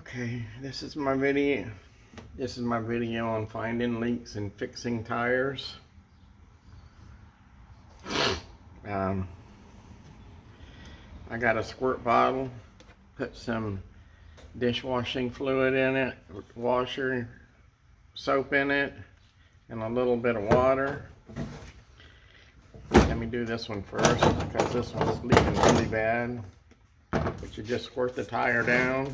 Okay, this is my video. This is my video on finding leaks and fixing tires. I got a squirt bottle, put some dishwashing fluid in it, washer, soap in it, and a little bit of water. Let me do this one first because this one's leaking really bad. But you just squirt the tire down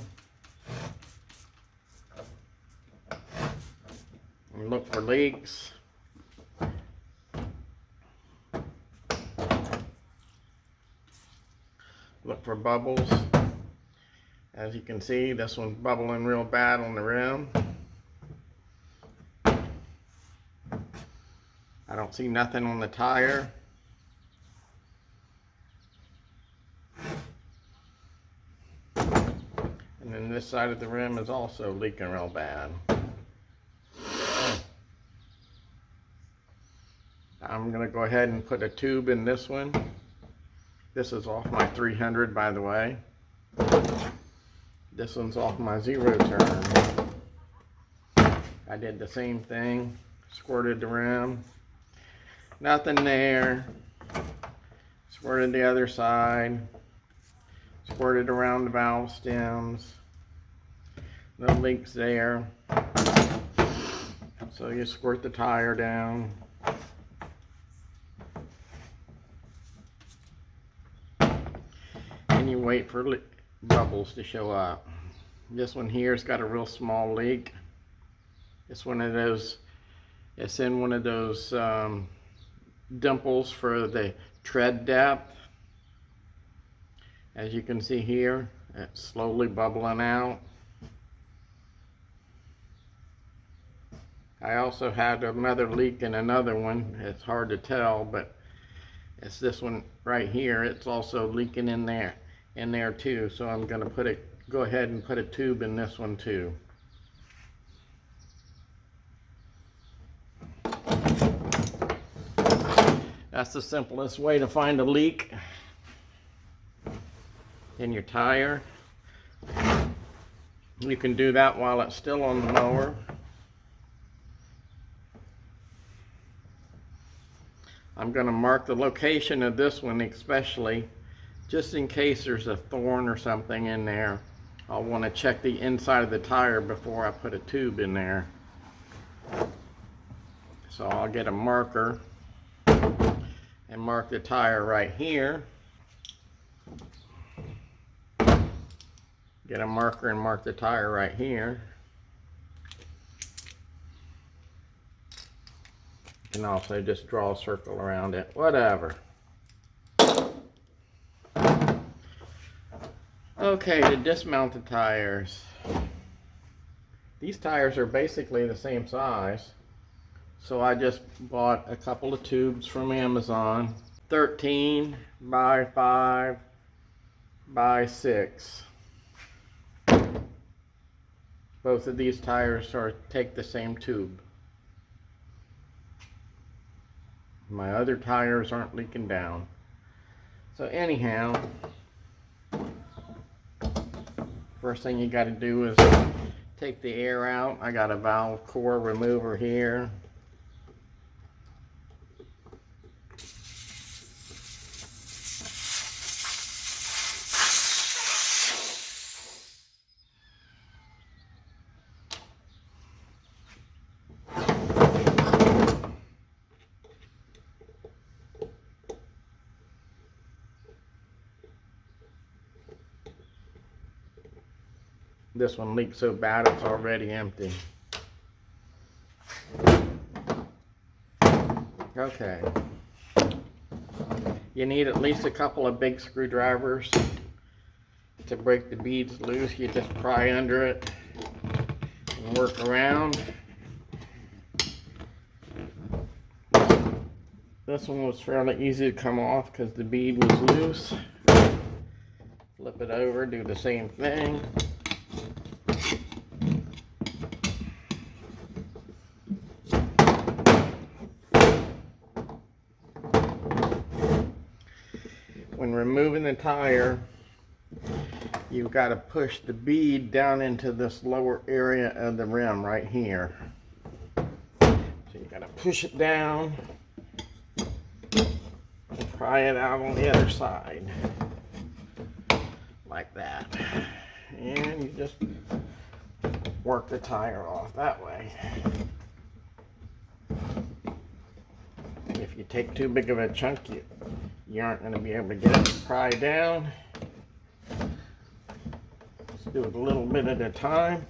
and look for leaks. Look for bubbles. As you can see, this one's bubbling real bad on the rim. I don't see nothing on the tire. And then this side of the rim is also leaking real bad. I'm going to go ahead and put a tube in this one. This is off my 300, by the way. This one's off my 0 turn. I did the same thing. Squirted the rim. Nothing there. Squirted the other side. Squirted around the valve stems. No leaks there. So you squirt the tire down. And you wait for bubbles to show up. This one here's got a real small leak. It's one of those, it's in one of those dimples for the tread depth. As you can see here, it's slowly bubbling out. I also had another leak in another one. It's hard to tell, but it's this one right here. It's also leaking in there too. So I'm going to go ahead and put a tube in this one too. That's the simplest way to find a leak in your tire. You can do that while it's still on the mower. I'm going to mark the location of this one especially, just in case there's a thorn or something in there. I'll want to check the inside of the tire before I put a tube in there. So I'll get a marker and mark the tire right here. Get a marker and mark the tire right here. You can also just draw a circle around it, whatever. Okay, to dismount the tires. These tires are basically the same size. So I just bought a couple of tubes from Amazon. 13 by 5 by 6. Both of these tires take the same tube. My other tires aren't leaking down. So anyhow, first thing you got to do is take the air out. I got a valve core remover here. This one leaks so bad it's already empty. Okay. You need at least a couple of big screwdrivers to break the beads loose. You just pry under it and work around. This one was fairly easy to come off because the bead was loose. Flip it over, do the same thing. When removing the tire, you've got to push the bead down into this lower area of the rim right here. So you got to push it down and pry it out on the other side like that, and you just work the tire off that way. If you take too big of a chunk, you aren't going to be able to get it to pry down. Let's do it a little bit at a time.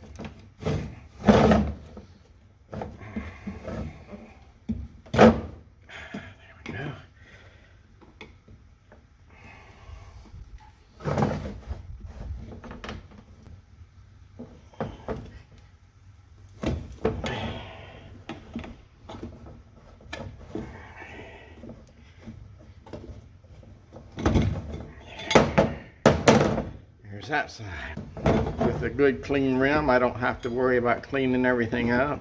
There we go. There's that side. With a good clean rim, I don't have to worry about cleaning everything up.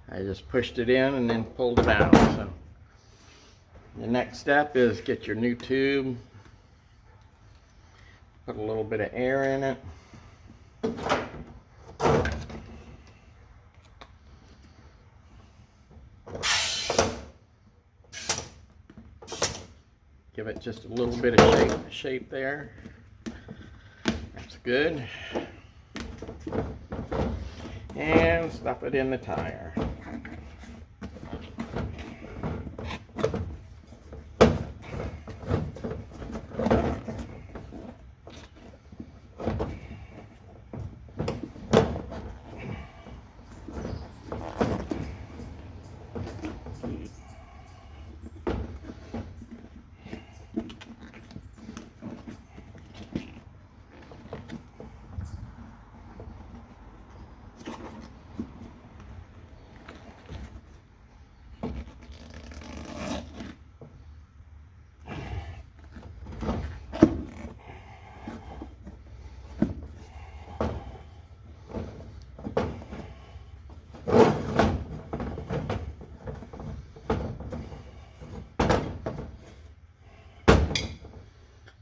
I just pushed it in and then pulled it out. So the next step is get your new tube, put a little bit of air in it. Give it just a little bit of shape there. That's good. And stuff it in the tire.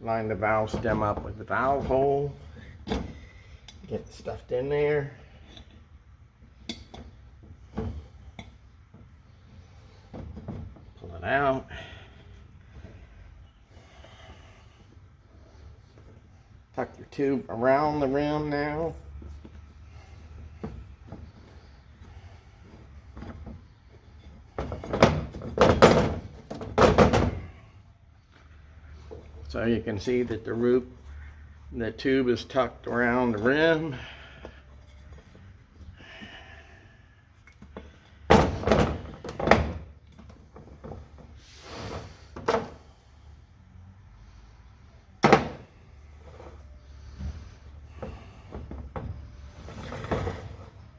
Line the valve stem up with the valve hole. Get it stuffed in there. Pull it out. Tuck your tube around the rim now. So you can see that the tube is tucked around the rim.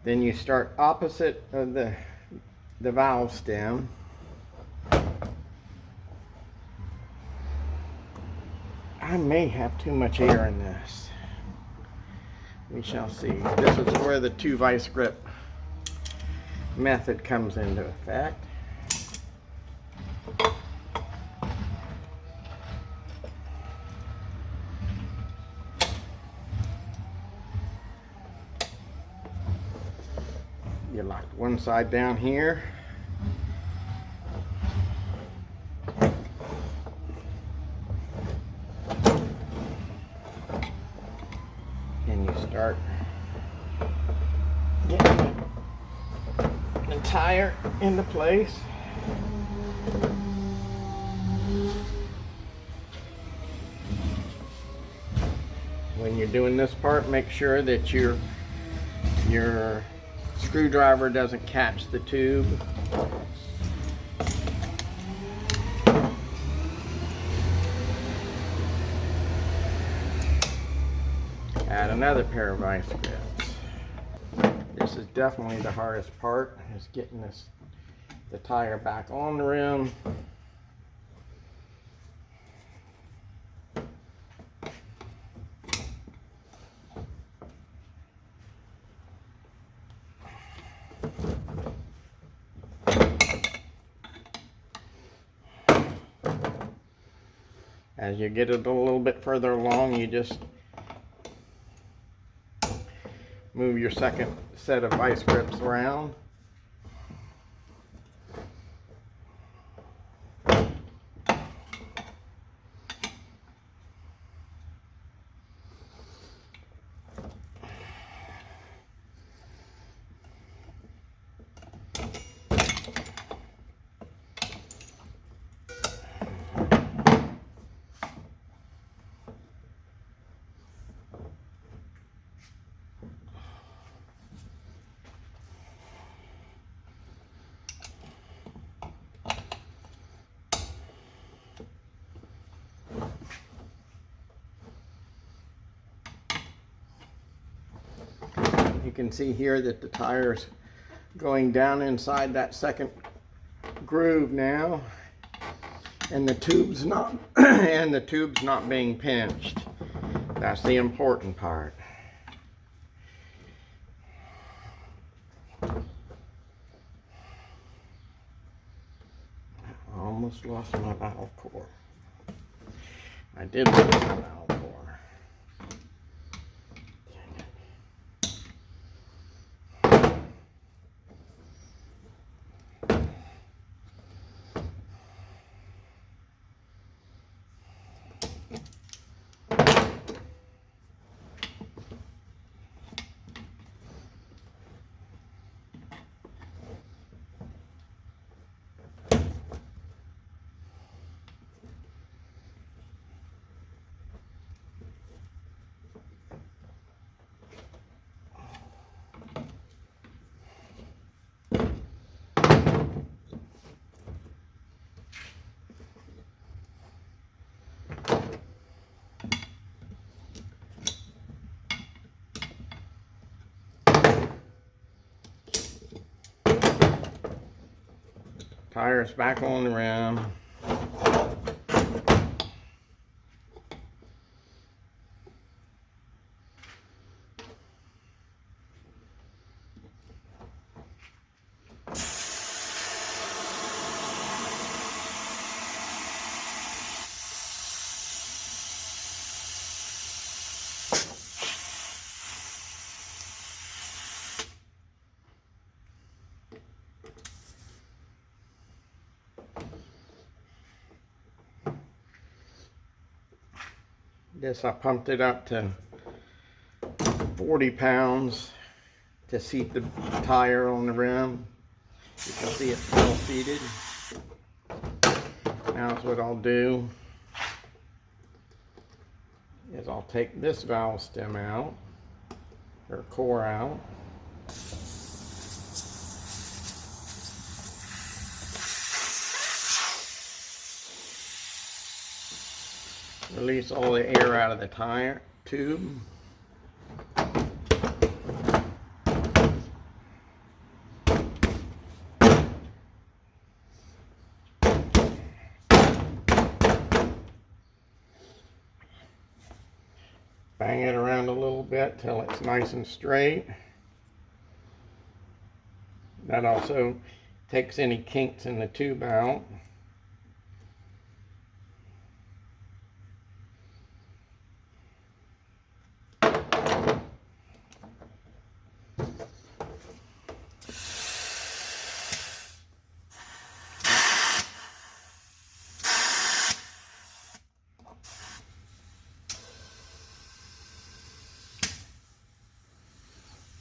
Then you start opposite of the valve stem. I may have too much air in this. We shall see. This is where the 2 vice grip method comes into effect. You lock one side down here. Start getting the tire into place. When you're doing this part, make sure that your screwdriver doesn't catch the tube. add another pair of vice grips. This is definitely the hardest part, is getting the tire back on the rim. As you get it a little bit further along, you just move your second set of vice grips around. You can see here that the tire's going down inside that second groove now, and the tube's not being pinched. That's the important part. I almost lost my valve core. I did lose my valve core. Tires back on the rim. This, I pumped it up to 40 pounds to seat the tire on the rim. You can see it's well seated. Now what I'll do is I'll take this valve stem out, or core out. Release all the air out of the tire tube. Bang it around a little bit till it's nice and straight. That also takes any kinks in the tube out.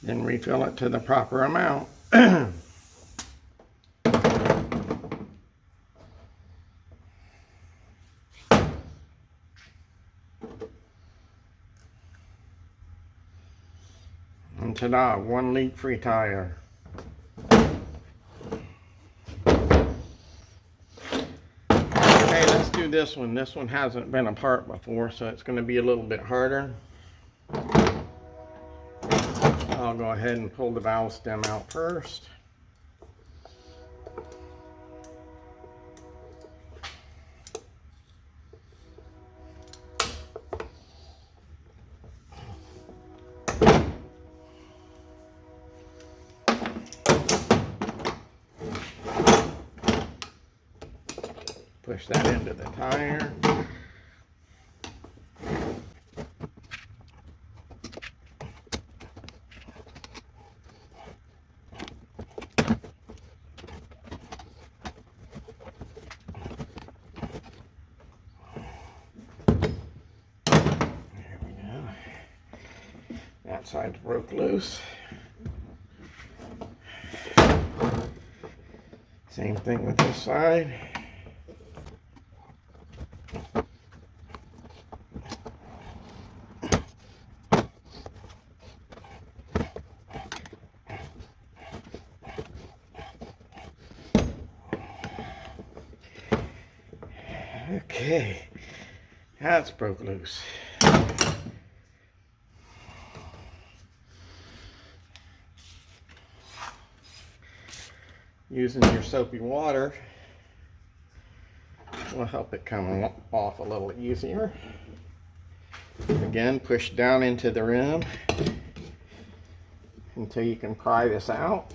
Then refill it to the proper amount. And ta-da, 1 leak-free tire. Okay, let's do this one. This one hasn't been apart before, so it's going to be a little bit harder. I'll go ahead and pull the valve stem out first. Push that into the tire. There we go. That side's broke loose. Same thing with this side. Okay, that's broke loose. Using your soapy water will help it come off a little easier. Again, push down into the rim until you can pry this out.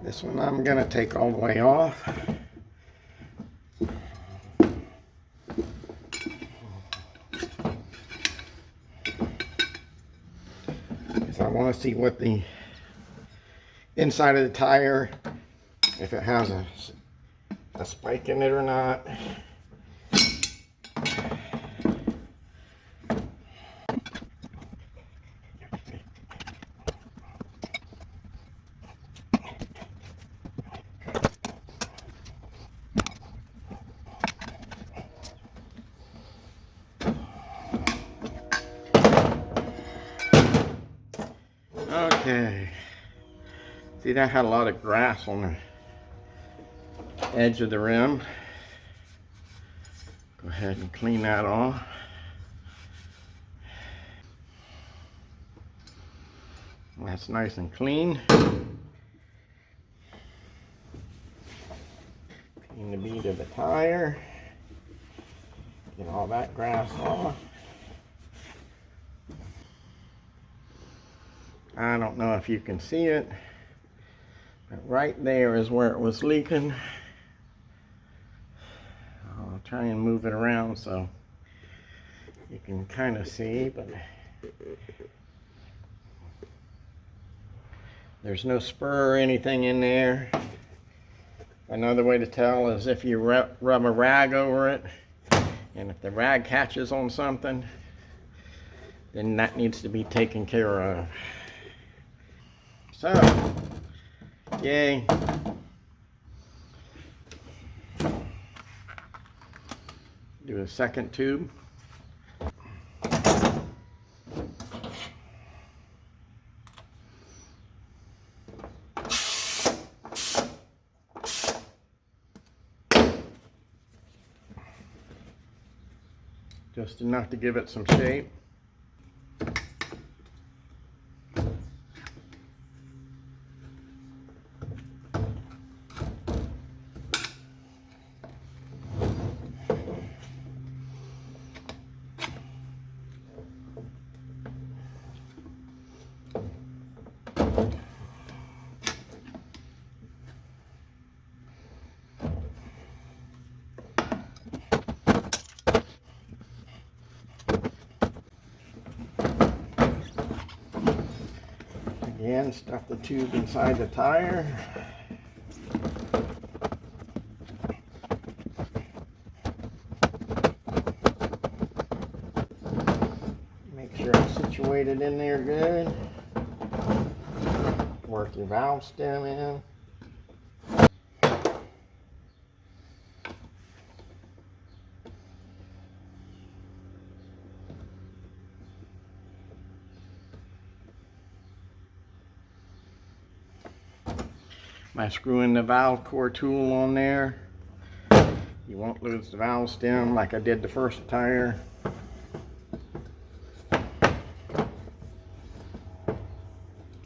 This one I'm going to take all the way off. Because I want to see what the inside of the tire, if it has a spike in it or not. Okay, see, that had a lot of grass on the edge of the rim. Go ahead and clean that off. That's nice and clean. Clean the bead of the tire. Get all that grass off. I don't know if you can see it, but right there is where it was leaking. I'll try and move it around so you can kind of see, but there's no spur or anything in there. Another way to tell is if you rub a rag over it, and if the rag catches on something, then that needs to be taken care of. So, yay. Do a second tube. Just enough to give it some shape. Again, stuff the tube inside the tire. Make sure it's situated in there good. Work your valve stem in. by screwing the valve core tool on there. You won't lose the valve stem like I did the first tire.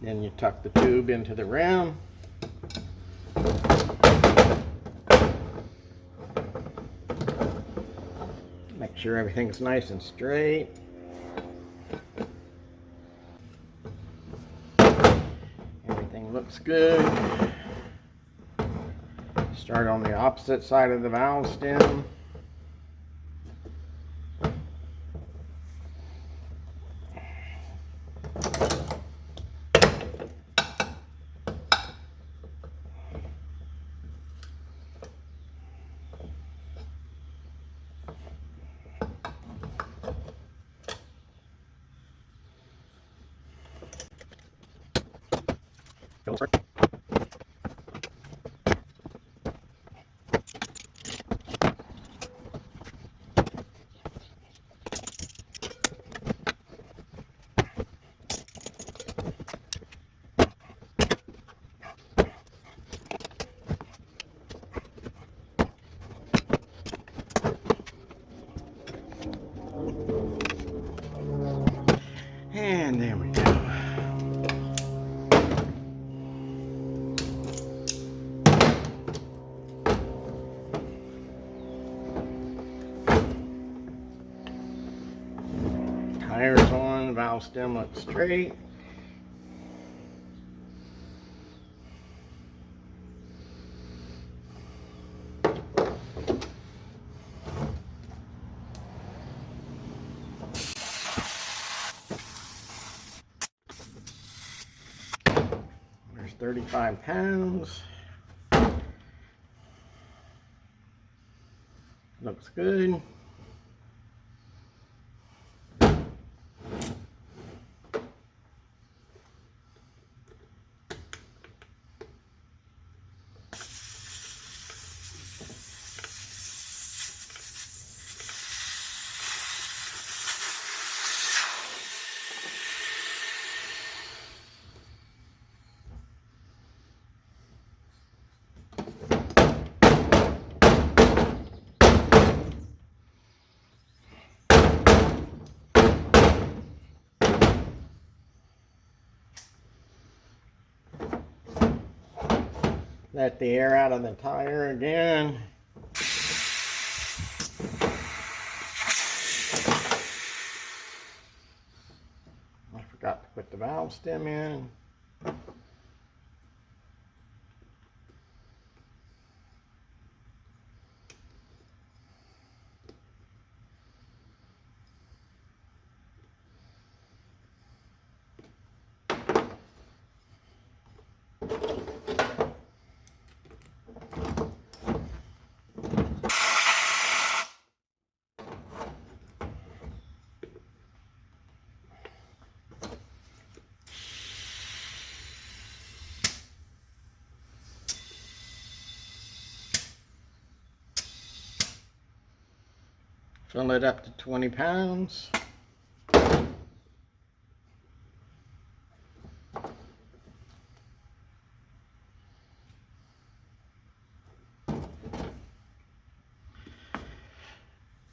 Then you tuck the tube into the rim. Make sure everything's nice and straight. Everything looks good. Start on the opposite side of the valve stem. And there we go. Tires on, valve stem looks straight. There's 35 pounds. Looks good. Let the air out of the tire again. I forgot to put the valve stem in. Fill it up to 20 pounds.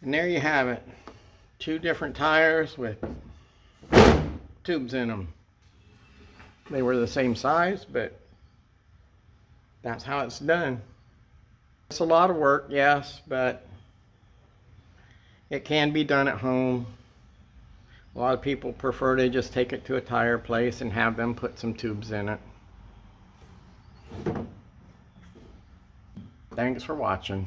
And there you have it. 2 different tires with tubes in them. They were the same size, but that's how it's done. It's a lot of work, yes, but it can be done at home. A lot of people prefer to just take it to a tire place and have them put some tubes in it. Thanks for watching.